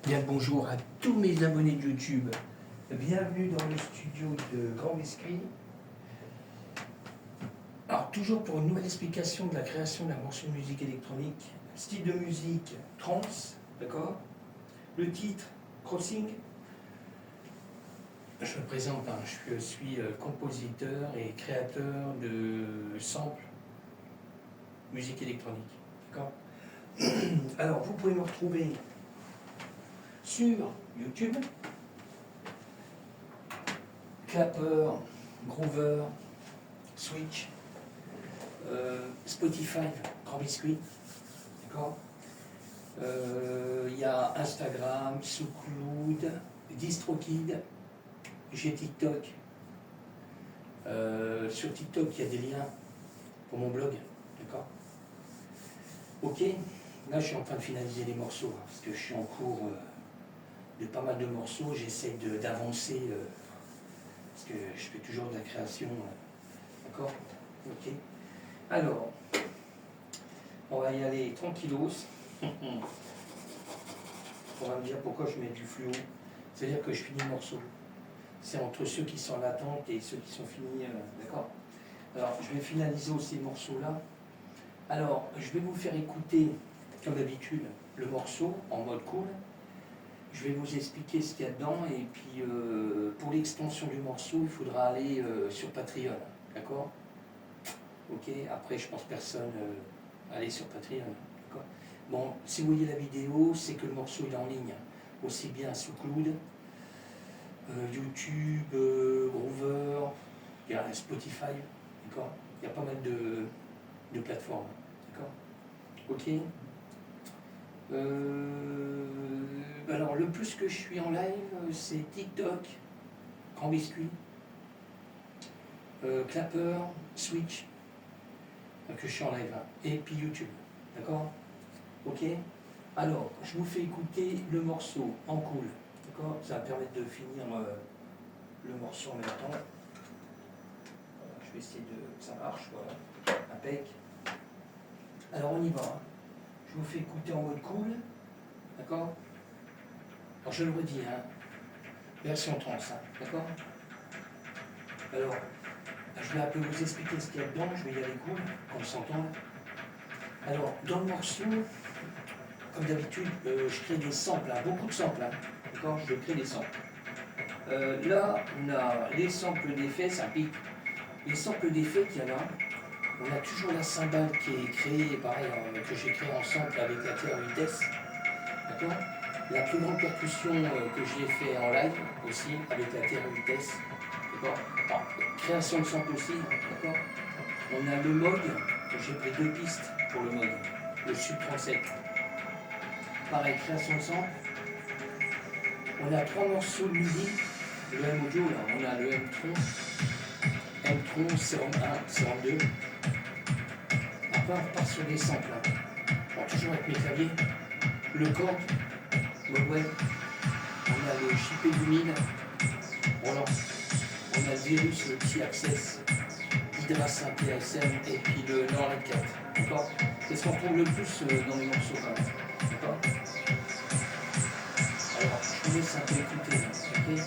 Bien le bonjour à tous mes abonnés de YouTube. Bienvenue dans le studio de Grand Biscuit. Alors toujours pour une nouvelle explication de la création d'un morceau de musique électronique, style de musique trance, d'accord. Le titre Crossing. Je me présente, je suis compositeur et créateur de samples musique électronique, d'accord. Alors vous pouvez me retrouver sur YouTube, Clapper, Groover, Switch, Spotify, Grand Biscuit, d'accord. Il y a Instagram, SoundCloud, DistroKid, j'ai TikTok. Sur TikTok, il y a des liens pour mon blog, d'accord. Ok, là je suis en train de finaliser les morceaux, parce que je suis en cours de pas mal de morceaux, j'essaie d'avancer, parce que je fais toujours de la création, d'accord. Ok. Alors, on va y aller tranquillos. On va me dire pourquoi je mets du fluo. C'est-à-dire que je finis le morceau. C'est entre ceux qui sont en attente et ceux qui sont finis, d'accord. Alors, je vais finaliser aussi le morceau-là. Alors, je vais vous faire écouter, comme d'habitude, le morceau en mode cool. Je vais vous expliquer ce qu'il y a dedans et puis pour l'extension du morceau, il faudra aller sur Patreon, d'accord. Ok, après je pense personne aller sur Patreon, d'accord. Bon, si vous voyez la vidéo, c'est que le morceau est en ligne, aussi bien sous SoundCloud, YouTube, Groover, il y a Spotify, d'accord. Il y a pas mal de plateformes, d'accord. Ok. Alors le plus que je suis en live, c'est TikTok, Grand Biscuit, Clapper, Switch, que je suis en live, hein, et puis YouTube, d'accord. Ok. Alors, je vous fais écouter le morceau en cool, d'accord. Ça va permettre de finir le morceau en même temps. Voilà, je vais essayer que ça marche, voilà, impec. Alors on y va, hein. Je vous fais écouter en mode cool, d'accord. Alors je le redis, hein, version trance, hein, d'accord. Alors, je vais un peu vous expliquer ce qu'il y a dedans, je vais y aller cool, qu'on s'entende. Alors, dans le morceau, comme d'habitude, je crée des samples, hein, beaucoup de samples, hein, d'accord, je crée des samples. Là, on a les samples d'effets, ça pique. Les samples d'effets qu'il y a là, on a toujours la cymbale qui est créée, pareil, que j'ai créée en sample avec la TR8S, d'accord. La plus grande percussion que j'ai fait en live aussi, avec la TR8S, d'accord. Alors, création de sample aussi, d'accord. On a le Moog, j'ai pris 2 pistes pour le Moog, le Sub 37. Pareil, création de sample. On a 3 morceaux de MIDI, le M audio là, on a le M-Tron, Serum 1, Serum 2. Après on repart sur des samples, hein. Alors, toujours avec mes claviers, le Korg, Modwell, on a le JP 2000, Roland, on a le Virus, le Petit Access, Hydra 5 PSM et puis le Norled 4, d'accord. C'est ce qu'on trouve le plus dans les morceaux quand même, d'accord. Alors, je vous laisse un peu écouter, ok.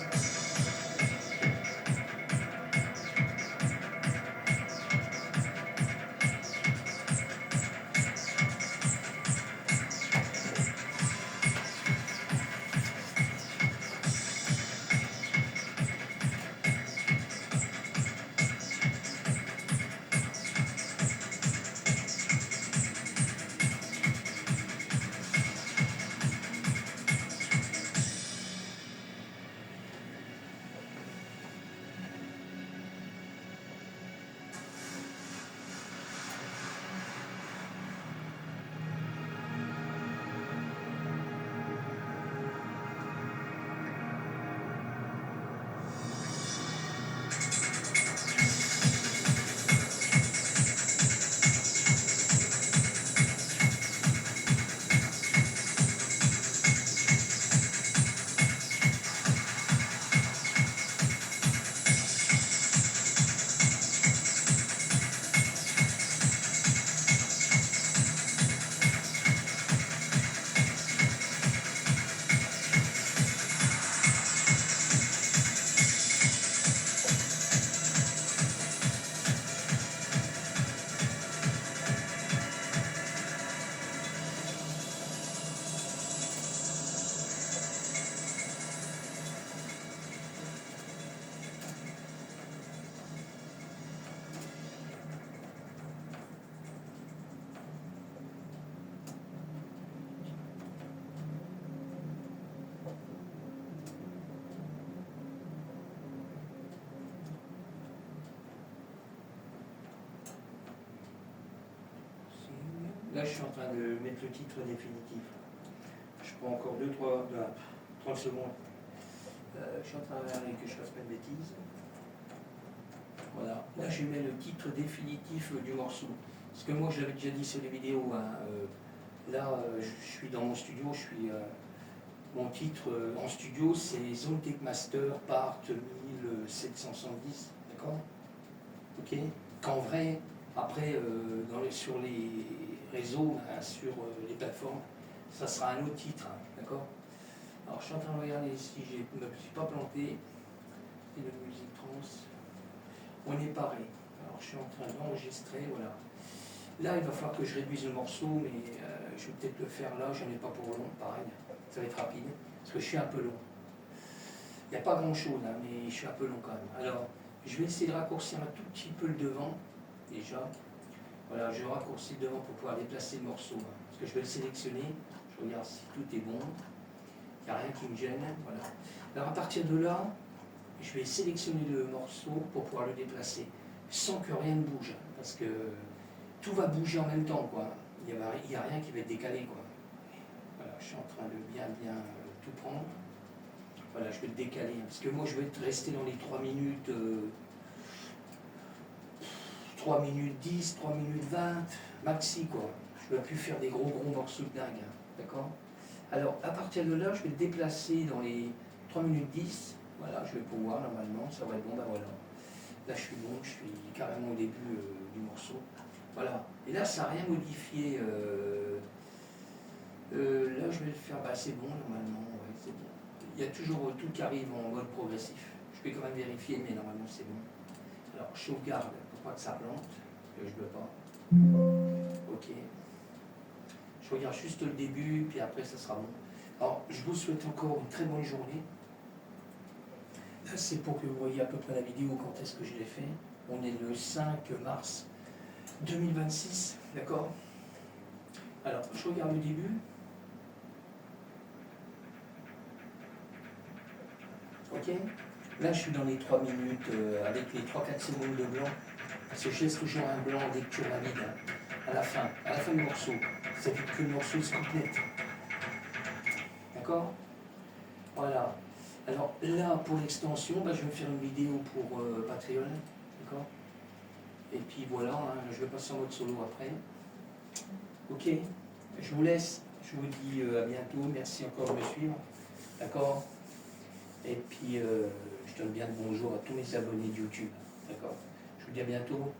Là, je suis en train de mettre le titre définitif. Je prends encore 30 secondes. Je suis en train de regarder que je fasse pas de bêtises. Voilà. Là, je mets le titre définitif du morceau. Parce que moi, je l'avais déjà dit sur les vidéos. Hein, là, je suis dans mon studio. Mon titre en studio, c'est Zone Tech Master Part 1770. D'accord? Ok? Qu'en vrai, après, sur les réseaux, hein, sur les plateformes, ça sera un autre titre. Hein, d'accord? Alors, je suis en train de regarder si je ne me suis pas planté. Et de musique trans. On est pareil. Alors, je suis en train d'enregistrer, voilà. Là, il va falloir que je réduise le morceau, mais je vais peut-être le faire là. J'en ai pas pour long, pareil. Ça va être rapide, parce que je suis un peu long. Il n'y a pas grand-chose, hein, mais je suis un peu long quand même. Alors, je vais essayer de raccourcir un tout petit peu le devant, déjà. Voilà, je raccourcis le devant pour pouvoir déplacer le morceau. Hein, parce que je vais le sélectionner. Je regarde si tout est bon. Il n'y a rien qui me gêne. Voilà. Alors, à partir de là, je vais sélectionner le morceau pour pouvoir le déplacer, sans que rien ne bouge, parce que tout va bouger en même temps, quoi. Il n'y a rien qui va être décalé, quoi. Voilà, je suis en train de bien tout prendre. Voilà, je vais le décaler, parce que moi je vais rester dans les 3 minutes, 3 minutes 10, 3 minutes 20, maxi, quoi. Je ne vais plus faire des gros morceaux de dingue, hein, d'accord? Alors, à partir de là, je vais le déplacer dans les 3 minutes 10. Voilà, je vais pouvoir, normalement, ça va être bon, ben voilà. Là, je suis bon, je suis carrément au début du morceau. Voilà. Et là, ça n'a rien modifié. Là, je vais le faire, bah, c'est bon, normalement, ouais, c'est bon. Il y a toujours tout qui arrive en mode progressif. Je vais quand même vérifier, mais normalement, c'est bon. Alors, je sauvegarde pour pas que ça plante, que je ne veux pas. Ok. Je regarde juste le début, puis après, ça sera bon. Alors, je vous souhaite encore une très bonne journée. Là, c'est pour que vous voyez à peu près la vidéo quand est-ce que je l'ai fait. On est le 5 mars 2026, d'accord? Alors, je regarde le début. Ok? Là, je suis dans les 3 minutes avec les 3-4 secondes de blanc. Parce que je laisse toujours un blanc dès que tu valides. Hein, à la fin du morceau. Ça fait que le morceau se complète. D'accord? Voilà. Alors là, pour l'extension, bah, je vais me faire une vidéo pour Patreon. D'accord? Et puis voilà, hein, je vais passer en mode solo après. Ok? Je vous laisse. Je vous dis à bientôt. Merci encore de me suivre. D'accord? Et puis, je donne bien le bonjour à tous mes abonnés de YouTube. D'accord? Je vous dis à bientôt.